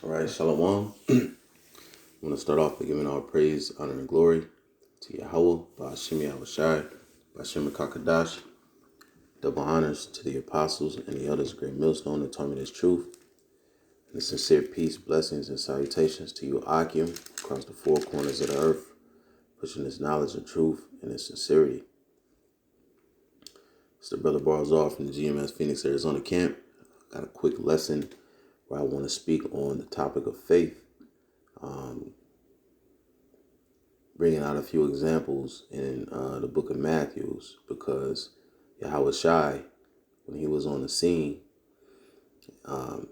All right, Shalom. I want to start off by giving all praise, honor, and glory to Yahweh, Ba'ashim Yahushai, Ba'ashim Kakadash. Double honors to the apostles and the elders of Great Millstone that taught me this truth. And a sincere peace, blessings, and salutations to you, Akim, across the four corners of the earth, pushing this knowledge of truth and its sincerity. It's the brother Barzal from the GMS Phoenix, Arizona camp. Got a quick lesson where I want to speak on the topic of faith. Bringing out a few examples in the book of Matthew, because Yahweh Shai, when he was on the scene,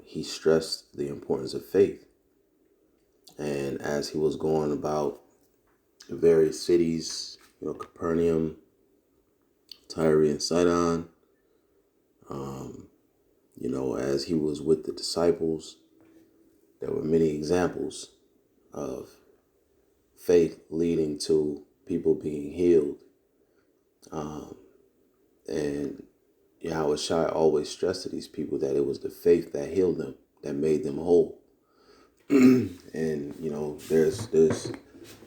he stressed the importance of faith. And as he was going about various cities, Capernaum, Tyre, and Sidon, as he was with the disciples, there were many examples of faith leading to people being healed. And Yahweh Shai always stressed to these people that it was the faith that healed them, that made them whole. And there's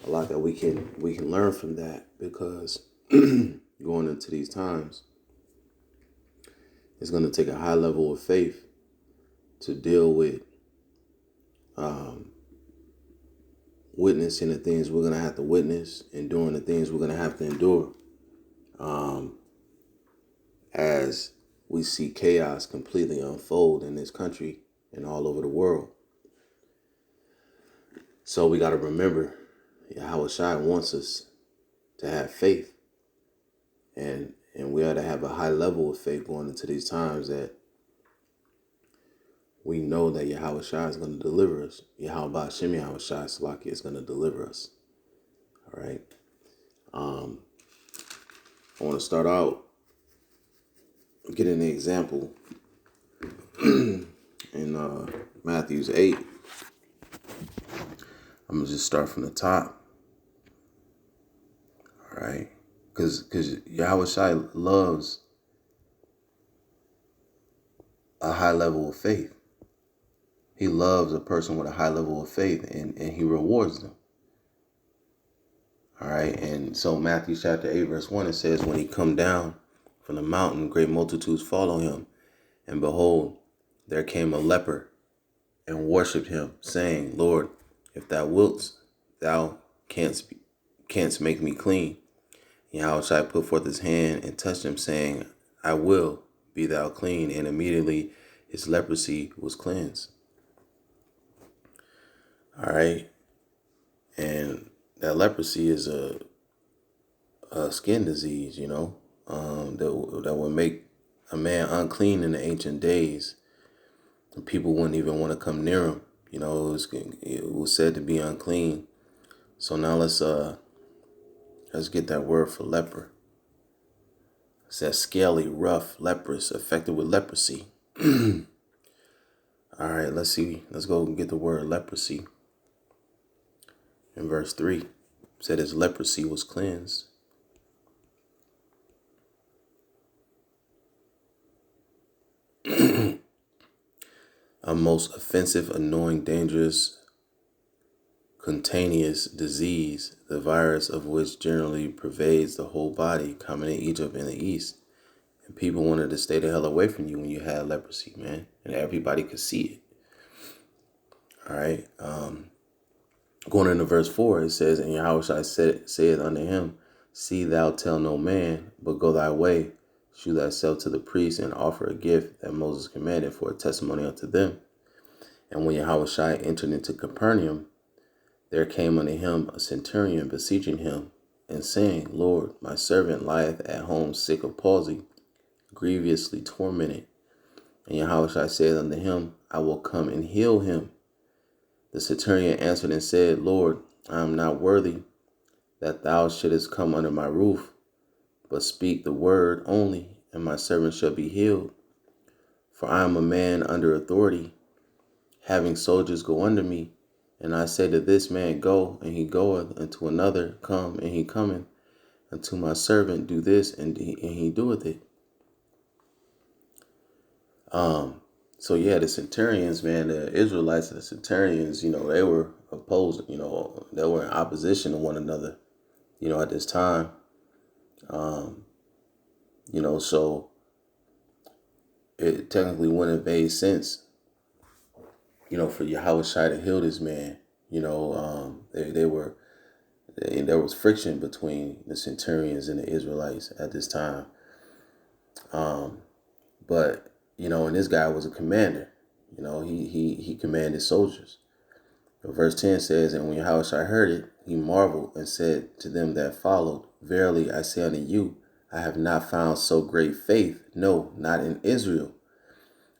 a lot that we can learn from that, because going into these times, it's going to take a high level of faith to deal with witnessing the things we're going to have to witness, enduring the things we're going to have to endure, as we see chaos completely unfold in this country and all over the world. So we got to remember, Yahweh Shai wants us to have faith, and we ought to have a high level of faith going into these times, that we know that Yahweh Shai is going to deliver us. Yahweh Ba'ashim Yahweh Shai Salaki is going to deliver us. All right. I want to start out getting the example in Matthew 8. I'm going to just start from the top. All right. Because Yahweh Shai loves a high level of faith. He loves a person with a high level of faith, and he rewards them. All right. And so Matthew chapter 8, verse 1, it says, when he come down from the mountain, great multitudes follow him. And behold, there came a leper and worshipped him, saying, Lord, if thou wilt, thou canst make me clean. Yahweh Shai put forth his hand and touched him, saying, I will, be thou clean. And immediately his leprosy was cleansed. All right. And that leprosy is a skin disease, that would make a man unclean in the ancient days. And people wouldn't even want to come near him. It was said to be unclean. So now let's get that word for leper. It says scaly, rough, leprous, affected with leprosy. All right, let's see. Let's go and get the word leprosy. In verse 3, it said his leprosy was cleansed. A most offensive, annoying, dangerous, contagious disease, the virus of which generally pervades the whole body, common in Egypt and the East. And people wanted to stay the hell away from you when you had leprosy, man. And everybody could see it. All right. Going into verse 4, it says, and Yahweh saith unto him, see thou tell no man, but go thy way, shew thyself to the priest, and offer a gift that Moses commanded for a testimony unto them. And when Yahweh Shai entered into Capernaum, there came unto him a centurion beseeching him, and saying, Lord, my servant lieth at home sick of palsy, grievously tormented. And Yahweh Shai said unto him, I will come and heal him. The centurion answered and said, Lord, I am not worthy that thou shouldest come under my roof, but speak the word only, and my servant shall be healed. For I am a man under authority, having soldiers go under me. And I say to this man, go, and he goeth, and to another, come, and he cometh, and to my servant, do this, and he doeth it. So yeah, the centurions, man, the Israelites and the centurions, they were opposed, they were in opposition to one another, at this time. So it technically wouldn't have made sense, for Yahushua to heal this man. There was friction between the centurions and the Israelites at this time. But, and this guy was a commander. He commanded soldiers. Verse 10 says, and when Yahushua heard it, he marveled and said to them that followed, verily I say unto you, I have not found so great faith, no, not in Israel.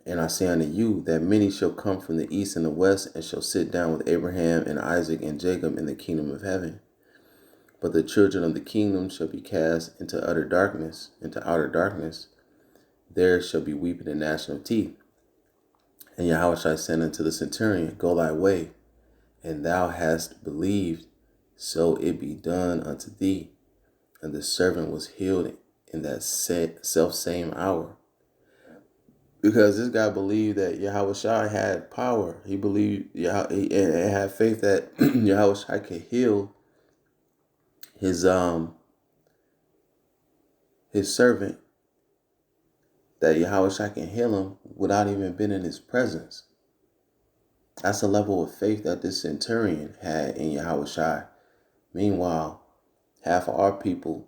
And I say unto you that many shall come from the east and the west, and shall sit down with Abraham and Isaac and Jacob in the kingdom of heaven. But the children of the kingdom shall be cast into utter darkness, into outer darkness. There shall be weeping and gnashing of teeth. And Yahushua said unto the centurion, go thy way, and thou hast believed, so it be done unto thee. And the servant was healed in that self same hour. Because this guy believed that Yahushua had power. He believed, he had faith that Yahushua could heal his servant, that Yahushua can heal him without even being in his presence. That's the level of faith that this centurion had in Yahushua. Meanwhile, half of our people,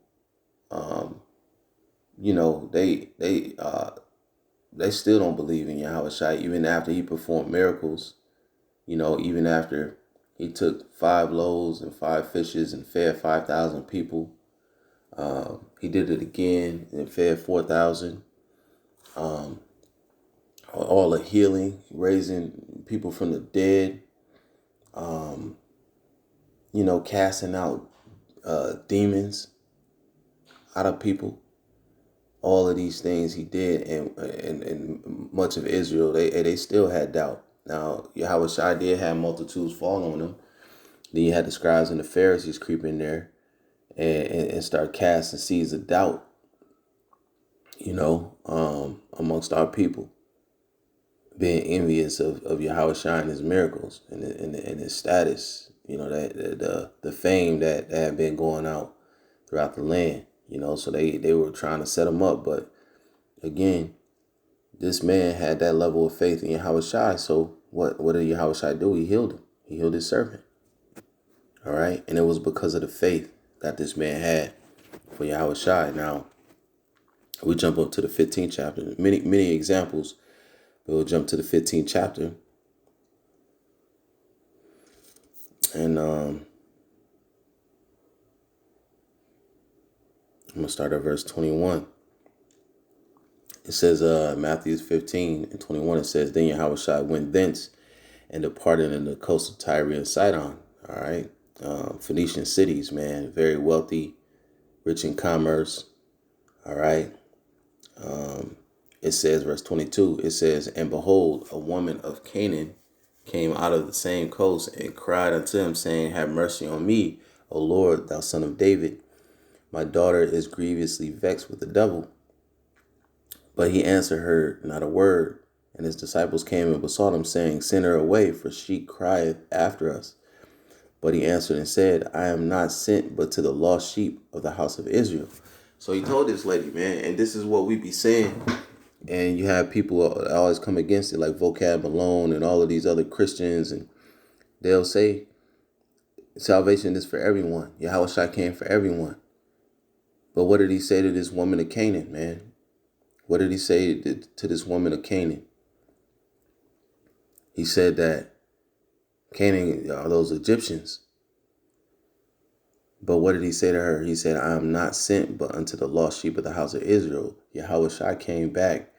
they still don't believe in Yahushua, even after he performed miracles. Even after he took 5 loaves and 5 fishes and fed 5,000 people. He did it again and fed 4,000. All the healing, raising people from the dead, casting out demons out of people. All of these things he did, and much of Israel, they still had doubt. Now, Yahushua did have multitudes fall on him. Then you had the scribes and the Pharisees creep in there and start casting seeds of doubt, amongst our people, being envious of Yahushua and his miracles and his status, that the fame that had been going out throughout the land, so they were trying to set him up. But again, this man had that level of faith in Yahushua. So what did Yahushua do? He healed him. He healed his servant. All right. And it was because of the faith that this man had for Yahushua. Now, we jump up to the 15th chapter. Many examples. We'll jump to the 15th chapter. And I'm going to start at verse 21. It says, Matthew 15 and 21, it says, then Yahushua went thence and departed in the coast of Tyre and Sidon. All right. Phoenician cities, man, very wealthy, rich in commerce. All right. It says, verse 22, it says, and behold, a woman of Canaan came out of the same coast and cried unto him, saying, have mercy on me, O Lord, thou son of David. My daughter is grievously vexed with the devil. But he answered her not a word. And his disciples came and besought him, saying, send her away, for she crieth after us. But he answered and said, I am not sent but to the lost sheep of the house of Israel. So he told this lady, man, and this is what we be saying. And you have people always come against it, like Vocab Malone and all of these other Christians, and they'll say salvation is for everyone. Yahushua came for everyone. But what did he say to this woman of Canaan, man? What did he say to this woman of Canaan? He said that Canaan are those Egyptians. But what did he say to her? He said, I am not sent but unto the lost sheep of the house of Israel. Yahushua came back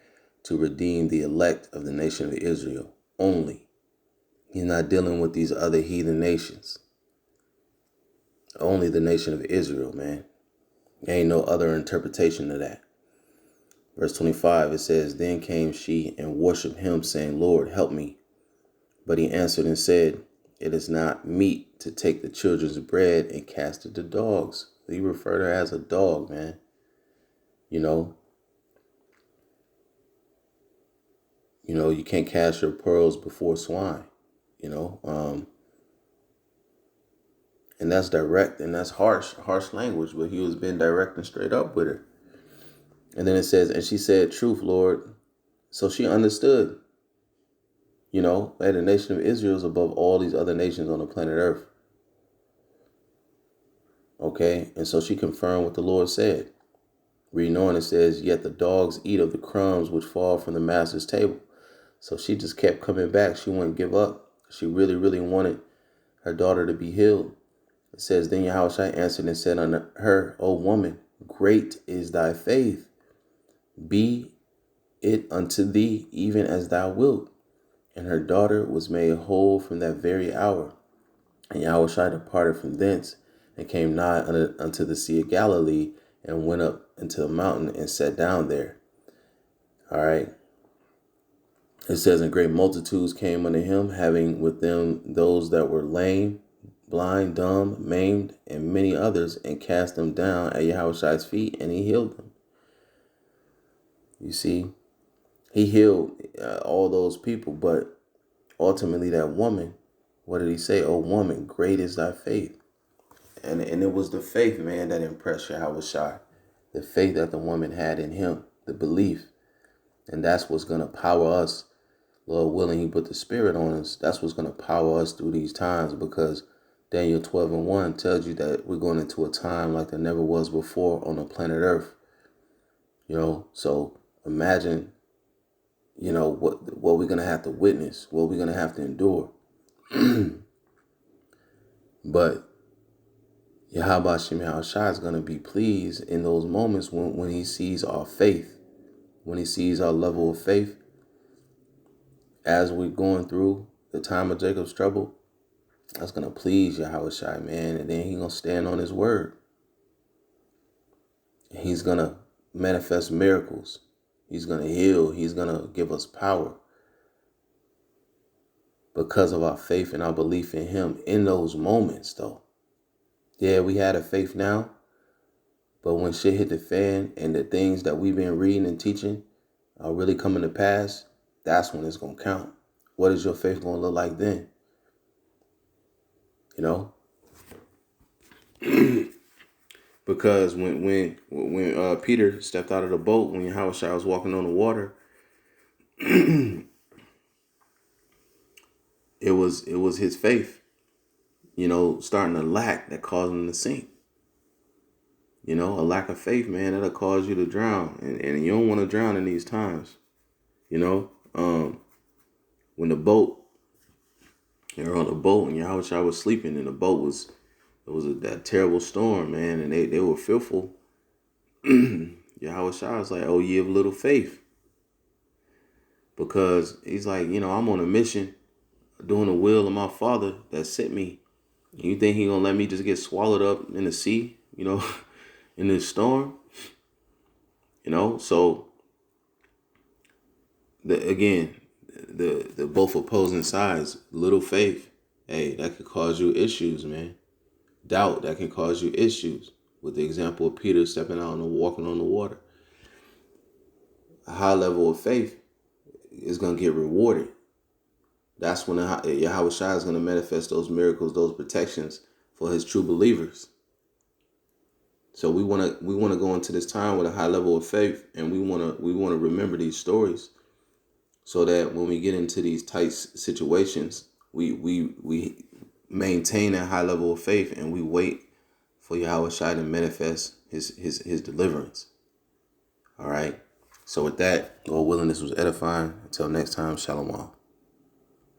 to redeem the elect of the nation of Israel only. He's not dealing with these other heathen nations. Only the nation of Israel, man. There ain't no other interpretation of that. Verse 25, it says, then came she and worshiped him, saying, Lord, help me. But he answered and said, it is not meet to take the children's bread and cast it to dogs. He referred her as a dog, man. You know, you can't cast your pearls before swine, you know. And that's direct and that's harsh language, but he was being direct and straight up with her. And then it says, and she said, truth, Lord. So she understood, you know, that the nation of Israel is above all these other nations on the planet Earth. Okay. And so she confirmed what the Lord said. Reading on, it says, yet the dogs eat of the crumbs which fall from the master's table. So she just kept coming back. She wouldn't give up. She really, really wanted her daughter to be healed. It says, then Yahushua answered and said unto her, O woman, great is thy faith. Be it unto thee even as thou wilt. And her daughter was made whole from that very hour. And Yahushua departed from thence and came nigh unto the Sea of Galilee and went up into the mountain and sat down there. All right. It says, and great multitudes came unto him, having with them those that were lame, blind, dumb, maimed, and many others, and cast them down at Yahushua's feet, and he healed them. You see, he healed all those people, but ultimately that woman, what did he say? Oh, woman, great is thy faith. And it was the faith, man, that impressed Yahushua. The faith that the woman had in him, the belief. And that's what's going to power us. Lord willing, he put the spirit on us. That's what's going to power us through these times, because Daniel 12:1 tells you that we're going into a time like there never was before on the planet Earth. You know, so imagine, you know, what we're going to have to witness, what we're going to have to endure. But Yahweh Shem Yahushua is going to be pleased in those moments when he sees our faith, when he sees our level of faith as we're going through the time of Jacob's trouble. That's going to please Yahushua, man. And then he's going to stand on his word. He's going to manifest miracles. He's going to heal. He's going to give us power because of our faith and our belief in him in those moments, though. Yeah, we had a faith now, but when shit hit the fan and the things that we've been reading and teaching are really coming to pass, that's when it's going to count. What is your faith going to look like then? You know? Because when Peter stepped out of the boat, when Yahushua was walking on the water, it was his faith, you know, starting to lack that caused him to sink. You know, a lack of faith, man, that'll cause you to drown. And you don't want to drown in these times. You know, when they were on the boat and Yahushua was sleeping and the boat was, that terrible storm, man, and they were fearful. Yahushua was like, oh, ye of little faith. Because he's like, you know, I'm on a mission doing the will of my Father that sent me. You think he gonna let me just get swallowed up in the sea, you know, in this storm? You know, so the both opposing sides, little faith, hey, that could cause you issues, man. Doubt, that can cause you issues. With the example of Peter stepping out and walking on the water. A high level of faith is going to get rewarded. That's when Yahushua is going to manifest those miracles, those protections for his true believers. So we want to go into this time with a high level of faith, and we want to remember these stories, so that when we get into these tight situations, we maintain that high level of faith, and we wait for Yahushua to manifest his deliverance. All right. So with that, Lord willing, this was edifying. Until next time, Shalom.